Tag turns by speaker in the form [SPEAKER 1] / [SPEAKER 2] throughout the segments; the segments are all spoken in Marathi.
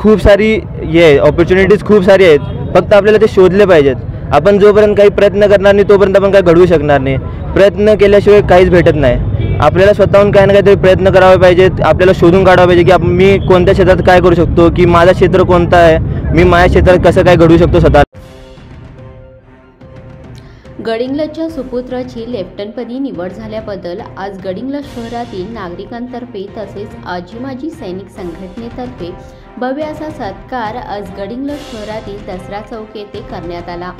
[SPEAKER 1] खूप सारी ऑपॉर्च्युनिटीज खूप सारी आहेत, फक्त आपल्याला ते शोधले पाहिजेत. आपण जोपर्यंत काही प्रयत्न करणार नाही तोपर्यंत आपण काही घडवू शकणार नाही. प्रयत्न केल्याशिवाय काहीच भेटत नाही. आपल्याला स्वतःहून काही ना काहीतरी प्रयत्न करावे पाहिजेत. आपल्याला शोधून काढावं पाहिजे की मी कोणत्या क्षेत्रात काय करू शकतो, की माझं क्षेत्र कोणतं आहे, मी माझ्या क्षेत्रात कसं काय घडवू शकतो स्वतः.
[SPEAKER 2] गडिंग्लजच्या सुपुत्राची लेफ्टनंटपदी निवड झाल्याबद्दल आज गडिंग्लज शहरातील नागरिकांतर्फे तसेच आजी माजी सैनिक संघटनेतर्फे भव्य असा सत्कार आज गडिंग्लज शहरातील दसरा चौक येथे करण्यात आला.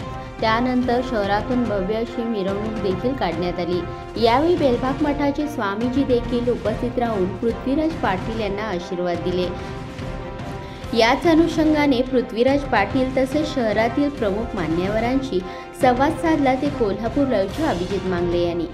[SPEAKER 2] त्यानंतर शहरातून भव्य अशी मिरवणूक देखील काढण्यात आली. यावेळी बेलबाग मठाचे स्वामीजी देखील उपस्थित राहून पृथ्वीराज पाटील यांना आशीर्वाद दिले. याच अनुषंगाने पृथ्वीराज पाटील तसेच शहरातील प्रमुख मान्यवरांशी संवाद साधला ते कोल्हापूर लाईव्हचे अभिजित मांगले यांनी.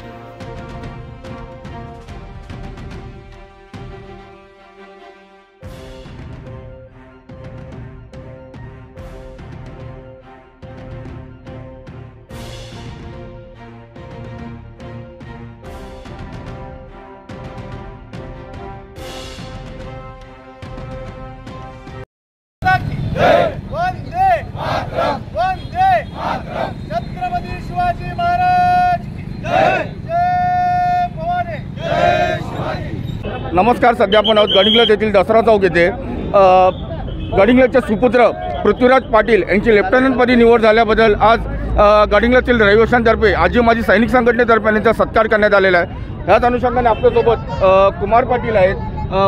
[SPEAKER 3] छत्रपती शिवाजी महाराज जय भवानी. नमस्कार. सध्या आपण आहोत गडिंग्लज येथील दसरा चौक येथे. गडिंग्लजचे सुपुत्र पृथ्वीराज पाटील यांची लेफ्टनंटपदी निवड झाल्याबद्दल आज गडिंग्लजतील रहिवाशांतर्फे आजी माजी सैनिक संघटनेतर्फे त्यांचा सत्कार करण्यात आलेला आहे. याच अनुषंगाने आपल्यासोबत कुमार पाटील आहेत.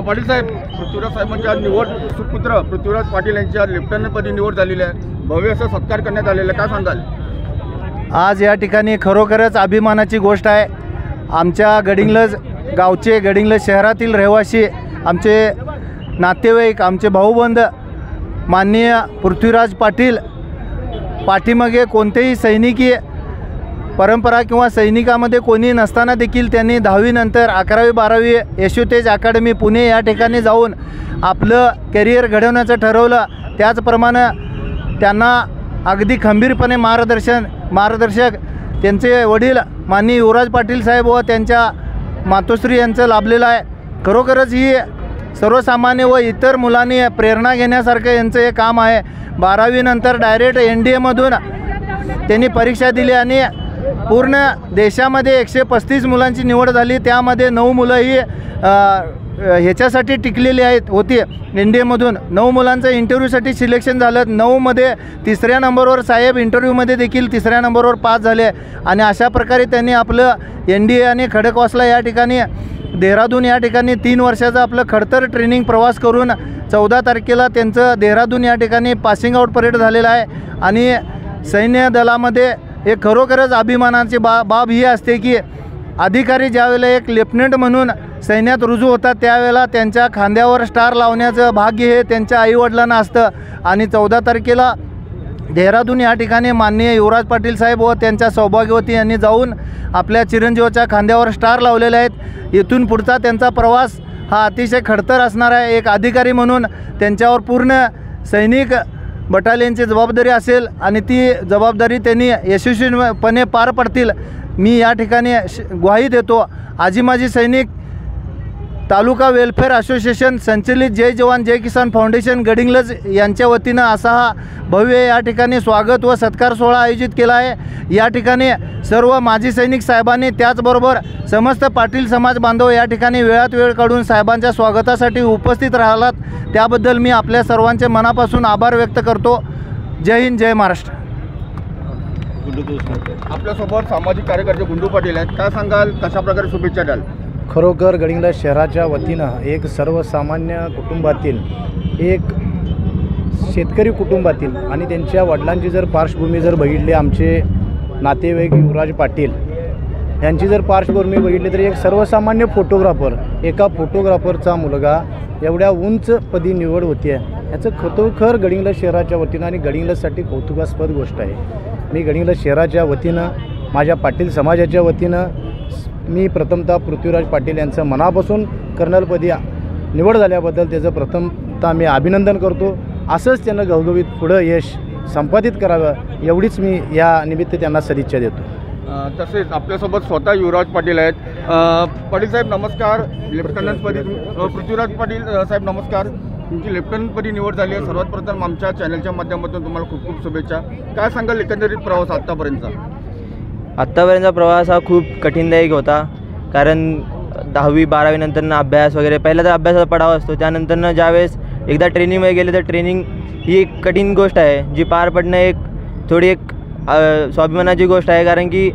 [SPEAKER 3] पाटील साहेब, पृथ्वीराज साहेबांच्या निवड सुपुत्र पृथ्वीराज पाटील यांच्या लेफ्टनंटपदी निवड झालेली आहे. भव्य असा सत्कार करण्यात आलेला, काय सांगाल?
[SPEAKER 4] आज या ठिकाणी खरोखरच अभिमानाची गोष्ट आहे. आमच्या गडिंग्लज गावचे, गडिंग्लज शहरातील रहिवासी, आमचे नातेवाईक, आमचे भाऊबंद माननीय पृथ्वीराज पाटील पाठीमागे कोणतेही सैनिकी परंपरा किंवा सैनिकामध्ये कोणी नसताना देखील त्यांनी 10वी नंतर 11वी 12वी यशोतेज अकॅडमी पुणे या ठिकाणी जाऊन आपलं करिअर घडवण्याचं ठरवलं. त्याचप्रमाणे त्यांना अगदी खंबीरपणे मार्गदर्शक त्यांचे वडील माननीय युवराज पाटील साहेब व त्यांच्या मातोश्री यांचं लाभलेलं आहे. खरोखरच ही सर्वसामान्य व इतर मुलांनी प्रेरणा घेण्यासारखं यांचं हे काम आहे. 12वी नंतर डायरेक्ट NDAमधून त्यांनी परीक्षा दिली आणि पूर्ण देशामध्ये 135 मुलांची निवड झाली. त्यामध्ये 9 मुलं ही ह्याच्यासाठी टिकलेली होती. NDAमधून 9 मुलांचं इंटरव्ह्यूसाठी सिलेक्शन झालं. 9मध्ये 3ऱ्या नंबरवर साहेब इंटरव्ह्यूमध्ये देखील 3ऱ्या नंबरवर पास झाले. आणि अशा प्रकारे त्यांनी आपलं NDA आणि खडकवासला या ठिकाणी देहरादून या ठिकाणी 3 वर्षाचा आपलं खडतर ट्रेनिंग प्रवास करून 14 तारखेला त्यांचं देहरादून या ठिकाणी पासिंग आउट परेड झालेलं आहे. आणि सैन्य दलामध्ये एक खरोखरच अभिमानाची बाब ही असते की अधिकारी ज्यावेळेला एक लेफ्टनंट म्हणून सैन्यात रुजू होतात त्यावेळेला त्यांच्या खांद्यावर स्टार लावण्याचं भाग्य हे त्यांच्या आईवडिलांना असतं. आणि 14 तारखेला देहरादून या ठिकाणी माननीय युवराज पाटील साहेब व त्यांच्या सौभाग्यवती यांनी जाऊन आपल्या चिरंजीवाच्या खांद्यावर स्टार लावलेले आहेत. इथून पुढचा त्यांचा प्रवास हा अतिशय खडतर असणार आहे. एक अधिकारी म्हणून त्यांच्यावर पूर्ण सैनिक बटालियनची जबाबदारी असेल आणि ती जबाबदारी त्यांनी यशस्वीपणे पार पडतील मी या ठिकाणी ग्वाही देतो. आजी माजी सैनिक तालुका वेलफेअर असोसिएशन संचलित जय जवान जय किसान फाउंडेशन गडिंग्लज यांच्या वतीनं असा हा भव्य या ठिकाणी स्वागत व सत्कार सोहळा आयोजित केला आहे. या ठिकाणी सर्व माजी सैनिक साहेबांनी त्याचबरोबर समस्त पाटील समाज बांधव या ठिकाणी वेळात वेळ काढून साहेबांच्या स्वागतासाठी उपस्थित राहिलात त्याबद्दल मी आपल्या सर्वांचे मनापासून आभार व्यक्त करतो. जय हिंद, जय महाराष्ट्र.
[SPEAKER 3] आपल्यासोबत सामाजिक कार्यकर्ते गुंडू पाटील आहेत, काय सांगाल, कशा प्रकारे शुभेच्छा द्याल?
[SPEAKER 5] खरोखर गडिंग्लज शहराच्या वतीनं एक सर्वसामान्य कुटुंबातील, एक शेतकरी कुटुंबातील आणि त्यांच्या वडिलांची जर पार्श्वभूमी जर बघितली, आमचे नातेवाईक युवराज पाटील यांची जर पार्श्वभूमी बघितली तर एक सर्वसामान्य फोटोग्राफर, एका फोटोग्राफरचा मुलगा एवढ्या उंच पदी निवड होती आहे, याचं खरोखर गडिंग्लज शहराच्या वतीनं आणि गडिंग्लजसाठी कौतुकास्पद गोष्ट आहे. मी गडिंग्लज शहराच्या वतीनं, माझ्या पाटील समाजाच्या वतीनं मी प्रथमतः पृथ्वीराज पाटील यांचं मनापासून कर्नलपदी निवड झाल्याबद्दल त्याचं प्रथमतः मी अभिनंदन करतो. असंच त्यांना घवघवीत पुढं यश संपादित करावं एवढीच मी या निमित्त त्यांना सदिच्छा देतो.
[SPEAKER 3] तसेच आपल्यासोबत स्वतः युवराज पाटील आहेत. पाटील साहेब नमस्कार. लेफ्टनंटपदी पृथ्वीराज पाटील साहेब नमस्कार. तुमची लेफ्टनंटपदी निवड झाली आहे. सर्वात प्रथम आमच्या चॅनलच्या माध्यमातून तुम्हाला खूप खूप शुभेच्छा. काय सांगाल एकंदरीत प्रवास आत्तापर्यंतचा?
[SPEAKER 1] आत्तापर्यंतचा प्रवास हा खूप कठीणदायक होता, कारण 10वी-12वी नंतरनं अभ्यास वगैरे, पहिला तर अभ्यासाचा पडावा असतो, त्यानंतरनं ज्यावेळेस एकदा ट्रेनिंगमध्ये गेले तर ट्रेनिंग ही एक कठीण गोष्ट आहे, जी पार पडणं एक थोडी एक स्वाभिमानाची गोष्ट आहे. कारण की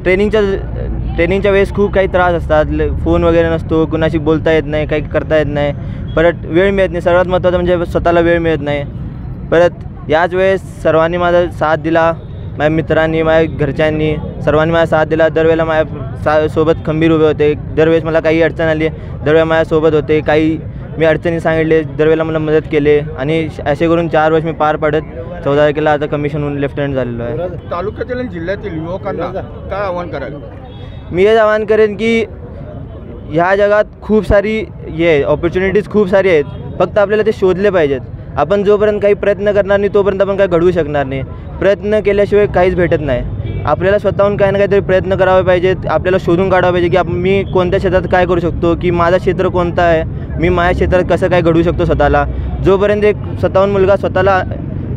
[SPEAKER 1] ट्रेनिंगच्या वेळेस खूप काही त्रास असतात, फोन वगैरे नसतो, कुणाशी बोलता येत नाही, काही करता येत नाही, परत वेळ मिळत नाही, सर्वात महत्त्वाचं म्हणजे स्वतःला वेळ मिळत नाही. परत याच वेळेस सर्वांनी माझा साथ दिला, माझ्या मित्रांनी, माझ्या घरच्यांनी, सर्वांनी माझा साथ दिला. दरवेळेला माझ्या सोबत खंबीर उभे होते. दरवेळेस मला काही अडचण आली दरवेळेला माझ्यासोबत होते, काही मी अडचणी सांगितले दरवेळेला मला मदत केले, आणि असे करून 4 वर्ष मी पार पाडत 14 तारखेला आता कमिशन होऊन लेफ्टनंट झालेलो आहे.
[SPEAKER 3] तालुक्यातील आणि जिल्ह्यातील युवकांना काय आव्हान कराल?
[SPEAKER 1] मी हेच आवाहन करेन की ह्या जगात खूप सारी ऑपॉर्च्युनिटीज खूप सारी आहेत, फक्त आपल्याला ते शोधले पाहिजेत. आपण जोपर्यंत काही प्रयत्न करणार नाही तोपर्यंत आपण काही घडवू शकणार नाही. प्रयत्न केल्याशिवाय काहीच भेटत नाही. आपल्याला स्वतःहून काही ना काहीतरी प्रयत्न करावे पाहिजेत, आपल्याला शोधून काढावं पाहिजे की मी कोणत्या क्षेत्रात काय करू शकतो, की माझं क्षेत्र कोणतं आहे, मी माझ्या क्षेत्रात कसं काय घडवू शकतो स्वतःला. जोपर्यंत एक स्वतःहून मुलगा स्वतःला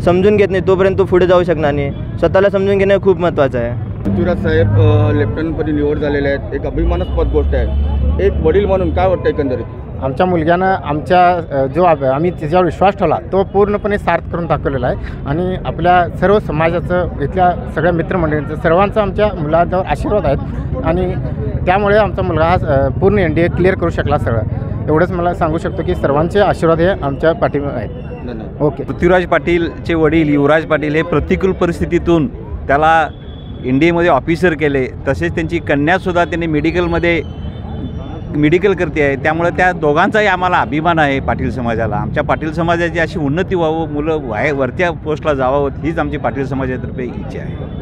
[SPEAKER 1] समजून घेत नाही तोपर्यंत तो पुढे जाऊ शकणार नाही. स्वतःला समजून घेणं खूप महत्त्वाचं आहे.
[SPEAKER 3] पृथ्वीराज साहेब लेफ्टनंटपदी निवड झालेले आहेत, एक अभिमानास्पद गोष्ट आहे. एक वडील म्हणून काय वाटतं एकंदरीत?
[SPEAKER 6] आमच्या मुलग्यानं आम्ही त्याच्यावर विश्वास ठेवला तो पूर्णपणे सार्थ करून दाखवलेला आहे, आणि आपल्या सर्व समाजाचं, इथल्या सगळ्या मित्रमंडळींचं, सर्वांचा आमच्या मुलावर आशीर्वाद आहेत, आणि त्यामुळे आमचा मुलगा हा पूर्ण NDA क्लिअर करू शकला सगळं. एवढंच मला सांगू शकतो की सर्वांचे आशीर्वाद हे आमच्या पाठीमागे आहेत. ओके.
[SPEAKER 7] पृथ्वीराज पाटीलचे वडील युवराज पाटील हे प्रतिकूल परिस्थितीतून त्याला NDAमध्ये ऑफिसर केले, तसेच त्यांची कन्यासुद्धा त्यांनी मेडिकल करते आहे. त्यामुळे त्या दोघांचाही आम्हाला अभिमान आहे. पाटील समाजाला, आमच्या पाटील समाजाची अशी उन्नती व्हावं, मुलं वरच्या पोस्टला जावं, हीच आमची पाटील समाजातर्फे इच्छा आहे.